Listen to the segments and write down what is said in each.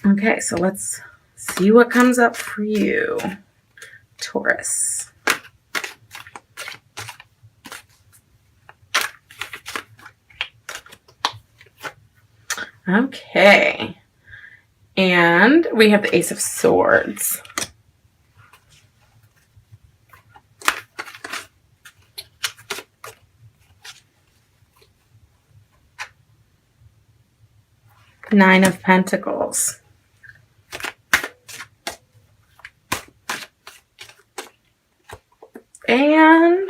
Okay, so let's see what comes up for you, Taurus. Okay. And we have the Ace of Swords. Nine of Pentacles. And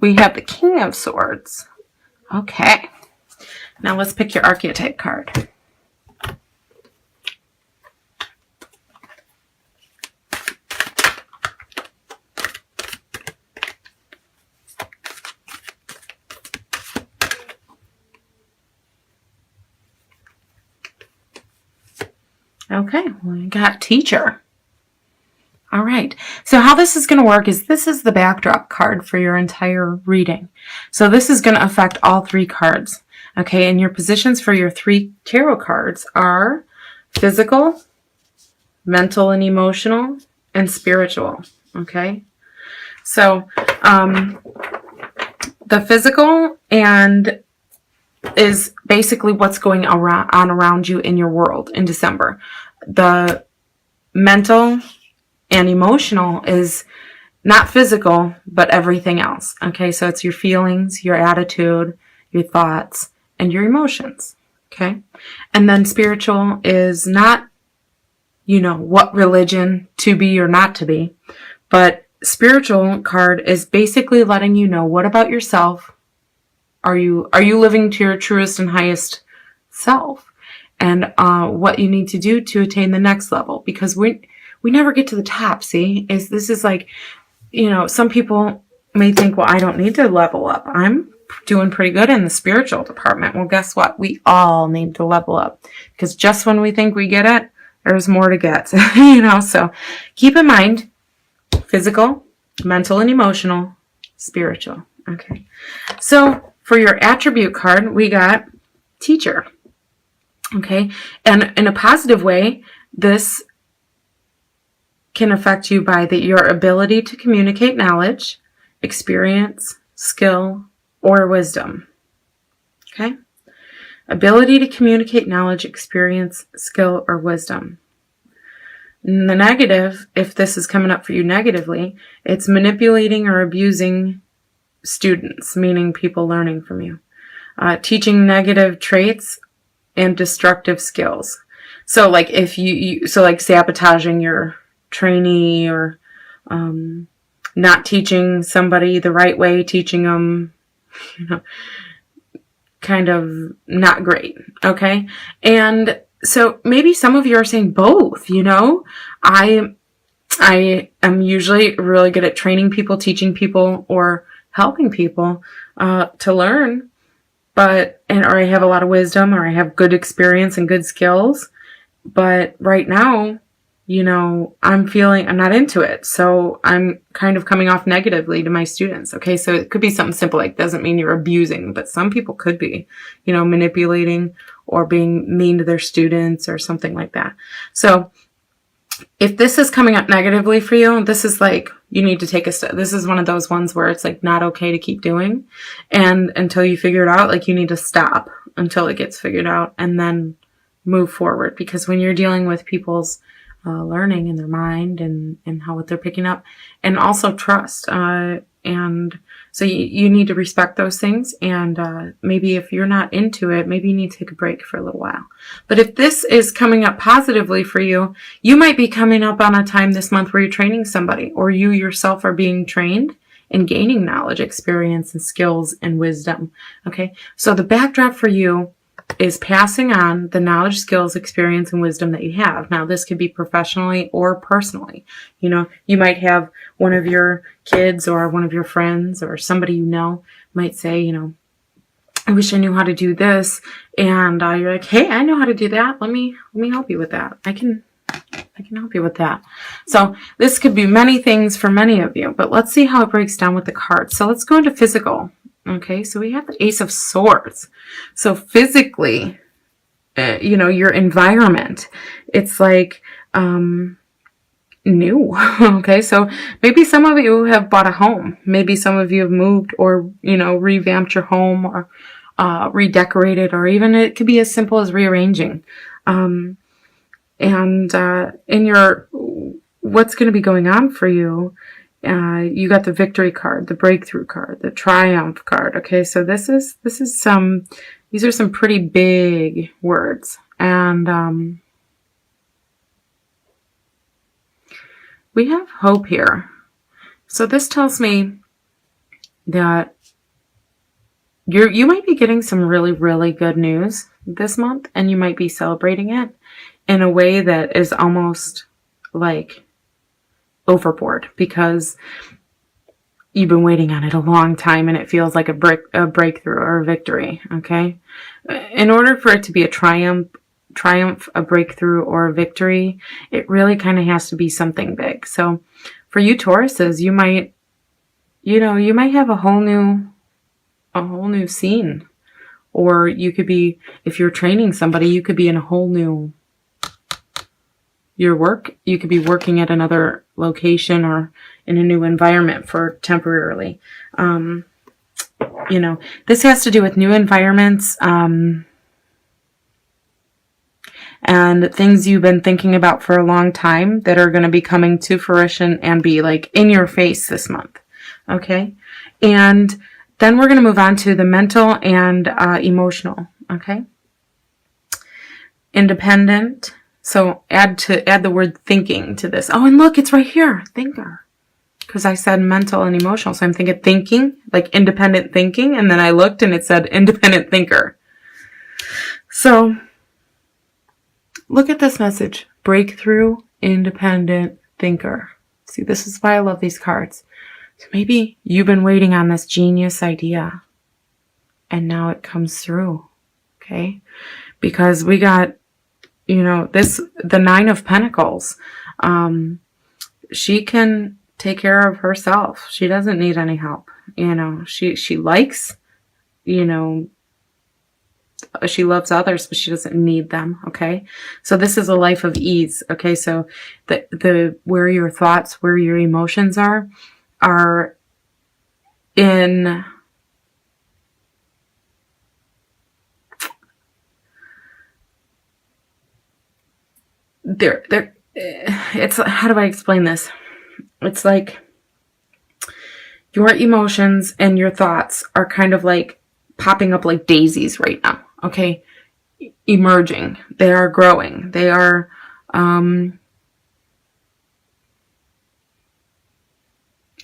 we have the King of Swords. Okay. Now let's pick your archetype card. Okay, we got Teacher. All right, so how this is going to work is this is the backdrop card for your entire reading. So this is going to affect all three cards. Okay, and your positions for your three tarot cards are physical, mental and emotional, and spiritual. Okay, so the physical and is basically what's going on around you in your world in December. The mental and emotional is not physical, but everything else. Okay, so it's your feelings, your attitude, your thoughts, and your emotions. Okay, and then spiritual is not, what religion to be or not to be, but spiritual card is basically letting you know what about yourself. Are you living to your truest and highest self, and what you need to do to attain the next level? Because we never get to the top. See, this is like, some people may think, well, I don't need to level up. I'm doing pretty good in the spiritual department. Well, guess what? We all need to level up, because just when we think we get it, there's more to get. So keep in mind, physical, mental and emotional, spiritual. Okay, so for your attribute card, we got Teacher. Okay, and in a positive way, this can affect you by your ability to communicate knowledge, experience, skill, or wisdom. Okay, ability to communicate knowledge, experience, skill, or wisdom. And the negative, if this is coming up for you negatively, it's manipulating or abusing students, meaning people learning from you, teaching negative traits and destructive skills. So like if so like sabotaging your trainee, or not teaching somebody the right way, teaching them, kind of not great. Okay. And so maybe some of you are saying both, I am usually really good at training people, teaching people, or helping people to learn, or I have a lot of wisdom, or I have good experience and good skills. But right now, I'm not into it. So I'm kind of coming off negatively to my students. Okay. So it could be something simple, like doesn't mean you're abusing, but some people could be, manipulating or being mean to their students or something like that. So if this is coming up negatively for you, this is like, you need to take a step. This is one of those ones where it's like not okay to keep doing. And until you figure it out, like you need to stop until it gets figured out and then move forward. Because when you're dealing with people's learning in their mind and what they're picking up, and also trust, and so you need to respect those things. And maybe if you're not into it, maybe you need to take a break for a little while. But if this is coming up positively for you, you might be coming up on a time this month where you're training somebody, or you yourself are being trained and gaining knowledge, experience, and skills and wisdom. Okay, so the backdrop for you is passing on the knowledge, skills, experience, and wisdom that you have. Now, this could be professionally or personally. You might have one of your kids or one of your friends or somebody might say, I wish I knew how to do this. And you're like, hey, I know how to do that. Let me help you with that. I can help you with that. So this could be many things for many of you, but let's see how it breaks down with the cards. So let's go into physical. Okay, so we have the Ace of Swords. So physically, your environment. It's like new. Okay, so maybe some of you have bought a home. Maybe some of you have moved, or revamped your home, or redecorated, or even it could be as simple as rearranging. And in your what's going to be going on for you, you got the victory card, the breakthrough card, the triumph card. Okay, so these are some pretty big words, and we have hope here. So this tells me that you might be getting some really, really good news this month, and you might be celebrating it in a way that is almost like overboard, because you've been waiting on it a long time and it feels like a breakthrough or a victory. Okay, in order for it to be a triumph, a breakthrough, or a victory, it really kind of has to be something big. So for you Tauruses, you might have a whole new scene, or you could be, if you're training somebody, you could be in a whole new you could be working at another location or in a new environment for temporarily. This has to do with new environments, and things you've been thinking about for a long time that are going to be coming to fruition and be like in your face this month. Okay. And then we're going to move on to the mental and emotional. Okay. Independent. So add the word thinking to this. Oh, and look, it's right here. Thinker. Because I said mental and emotional. So I'm thinking, like independent thinking. And then I looked and it said independent thinker. So look at this message. Breakthrough, independent thinker. See, this is why I love these cards. So maybe you've been waiting on this genius idea, and now it comes through. Okay? Because we got, the Nine of Pentacles. She can take care of herself. She doesn't need any help. She likes, she loves others, but she doesn't need them. Okay. So this is a life of ease. Okay. So where your thoughts, where your emotions are in it's, how do I explain this? It's like your emotions and your thoughts are kind of like popping up like daisies right now. Okay. Emerging. They are growing. They are,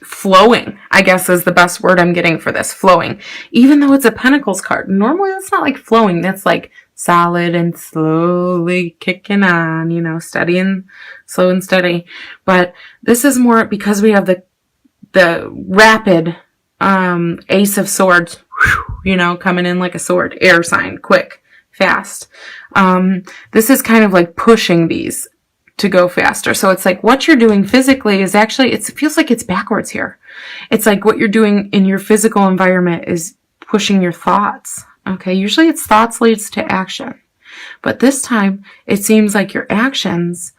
flowing, I guess is the best word I'm getting for this. Flowing. Even though it's a Pentacles card. Normally that's not like flowing. That's like solid and slowly kicking on, steady and slow and steady. But this is more because we have the rapid Ace of Swords, coming in like a sword, air sign, quick, fast. This is kind of like pushing these to go faster. So it's like what you're doing physically is actually, it feels like it's backwards here. It's like what you're doing in your physical environment is pushing your thoughts. Okay. Usually it's thoughts leads to action, but this time it seems like your actions,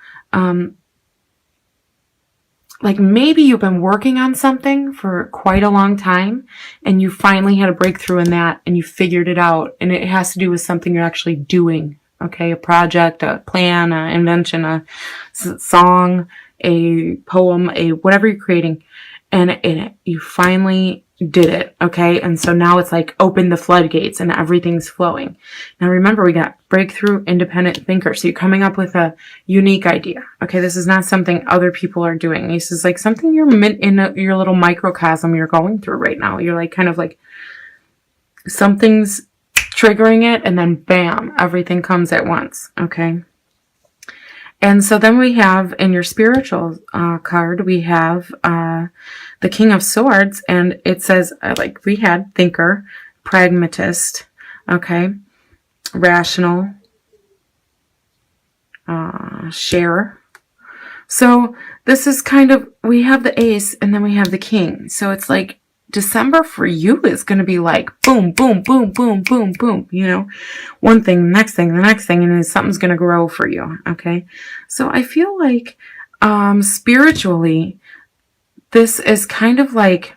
like maybe you've been working on something for quite a long time and you finally had a breakthrough in that and you figured it out, and it has to do with something you're actually doing. Okay, a project, a plan, an invention, a song, a poem, whatever you're creating, and you finally did it. Okay, and so now it's like open the floodgates and everything's flowing. Now remember, we got breakthrough, independent thinker. So you're coming up with a unique idea. Okay, this is not something other people are doing. This is like something you're in your little microcosm you're going through right now. You're like kind of like something's triggering it, and then bam, everything comes at once. Okay. And so then we have in your spiritual card, we have the King of Swords, and it says, like we had thinker, pragmatist, okay, rational, share. So this is kind of, we have the Ace and then we have the King. So it's like December for you is going to be like boom, boom, boom, boom, boom, boom, you know, one thing, the next thing, and then something's going to grow for you. Okay. So I feel like, spiritually, this is kind of like,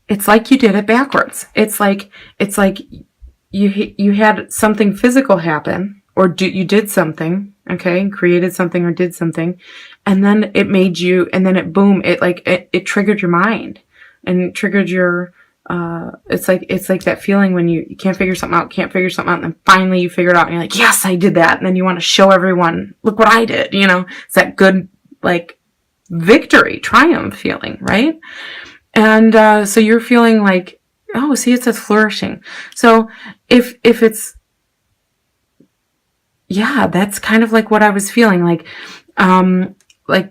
it's like you did it backwards. It's like you had something physical happen, or you did something, okay, created something or did something, and then it made you, and then it boom, it triggered your mind, and triggered your, it's like that feeling when you can't figure something out, and then finally you figure it out, and you're like, yes, I did that, and then you want to show everyone, look what I did, you know, it's that good, like, victory, triumph feeling, right? And so you're feeling like, oh, see, it says flourishing. So if it's, yeah, that's kind of like what I was feeling, like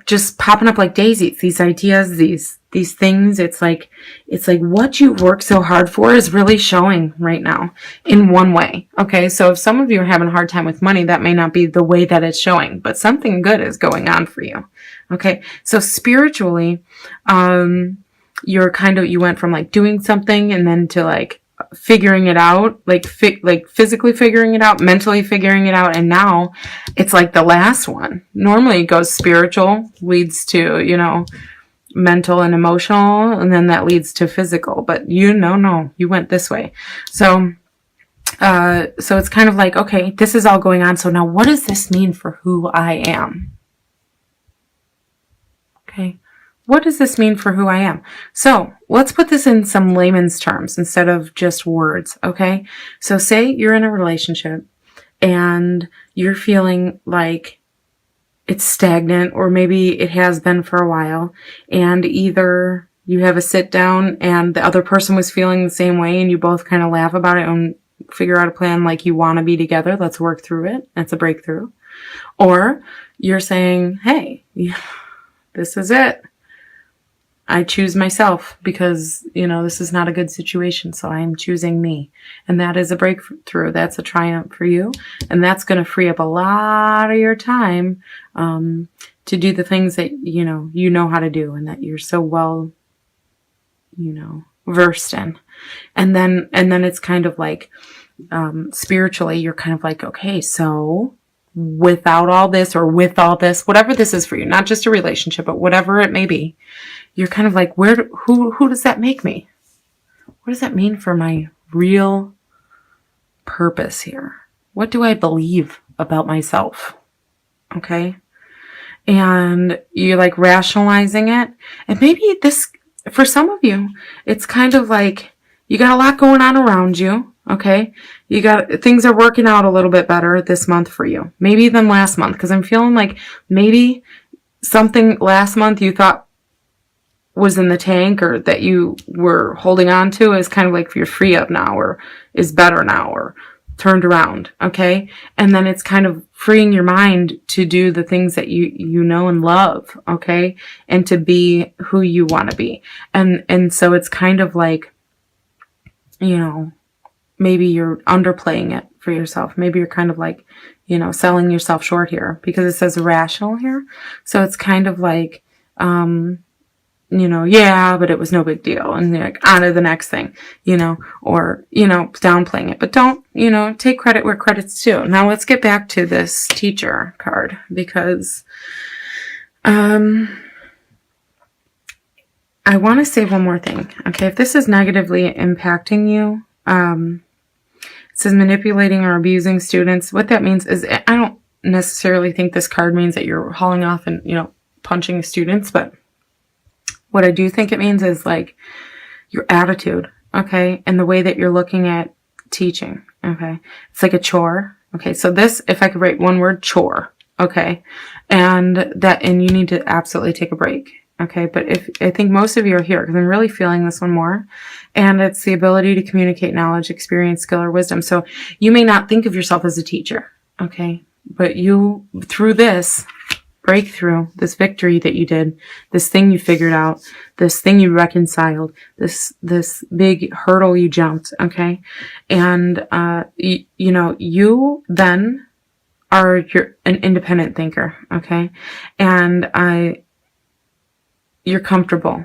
just popping up like daisies, these ideas, these things. It's like what you work so hard for is really showing right now in one way. Okay. So if some of you are having a hard time with money, that may not be the way that it's showing, but something good is going on for you. Okay. So spiritually, you went from like doing something and then to like figuring it out, like physically figuring it out, mentally figuring it out, and now it's like the last one. Normally it goes spiritual, leads to, you know, mental and emotional, and then that leads to physical, but no, you went this way. So it's kind of like, okay, this is all going on, so now what does this mean for who I am? Okay. What does this mean for who I am? So let's put this in some layman's terms instead of just words, okay? So say you're in a relationship and you're feeling like it's stagnant, or maybe it has been for a while, and either you have a sit down and the other person was feeling the same way and you both kind of laugh about it and figure out a plan, like, you want to be together, let's work through it, that's a breakthrough. Or you're saying, hey, this is it. I choose myself because, you know, this is not a good situation, so I'm choosing me. And that is a breakthrough. That's a triumph for you. And that's going to free up a lot of your time to do the things that, you know how to do, and that you're so well, versed in. And then it's kind of like, spiritually, you're kind of like, okay, so without all this, or with all this, whatever this is for you, not just a relationship, but whatever it may be, you're kind of like, who does that make me? What does that mean for my real purpose here? What do I believe about myself? Okay. And you're like rationalizing it. And maybe this, for some of you, it's kind of like you got a lot going on around you. Okay. Things are working out a little bit better this month for you. Maybe than last month. Because I'm feeling like maybe something last month you thought was in the tank, or that you were holding on to, is kind of like you're free of now, or is better now, or turned around. Okay. And then it's kind of freeing your mind to do the things that you know and love. Okay. And to be who you want to be. And so it's kind of like, maybe you're underplaying it for yourself. Maybe you're kind of like, selling yourself short here, because it says rational here. So it's kind of like, yeah, but it was no big deal. And you're like, on to the next thing, or, downplaying it. But don't, take credit where credit's due. Now let's get back to this teacher card, because I want to say one more thing. Okay, if this is negatively impacting you, it says manipulating or abusing students. What that means is, I don't necessarily think this card means that you're hauling off and, punching students, but what I do think it means is like your attitude, okay, and the way that you're looking at teaching, okay. It's like a chore, okay. So this, if I could write one word, chore, okay, and you need to absolutely take a break, okay. But I think most of you are here because I'm really feeling this one more, and it's the ability to communicate knowledge, experience, skill, or wisdom. So you may not think of yourself as a teacher, okay, but you, through this breakthrough, this victory that you did, this thing you figured out, this thing you reconciled, this big hurdle you jumped, okay? And, you then are an independent thinker, okay? And you're comfortable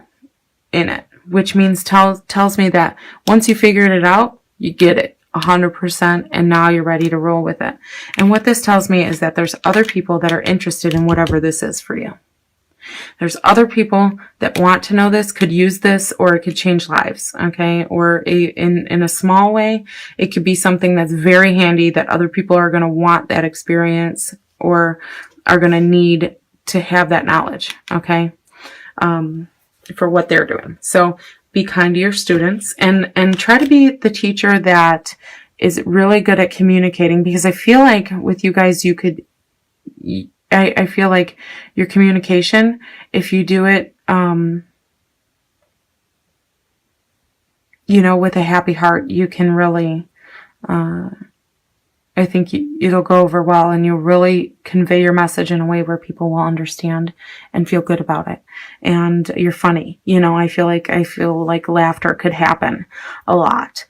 in it, which means tells me that once you figured it out, you get it 100%, and now you're ready to roll with it. And what this tells me is that there's other people that are interested in whatever this is for you. There's other people that want to know this, could use this, or it could change lives, okay? Or in a small way, it could be something that's very handy that other people are going to want that experience or are going to need to have that knowledge, okay? For what they're doing. So be kind to your students and try to be the teacher that is really good at communicating, because I feel like with you guys, you could, I feel like your communication, if you do it, with a happy heart, you can really, I think it'll go over well, and you'll really convey your message in a way where people will understand and feel good about it. And you're funny. I feel like laughter could happen a lot.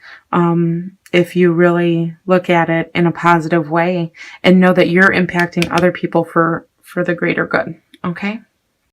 If you really look at it in a positive way and know that you're impacting other people for the greater good. Okay?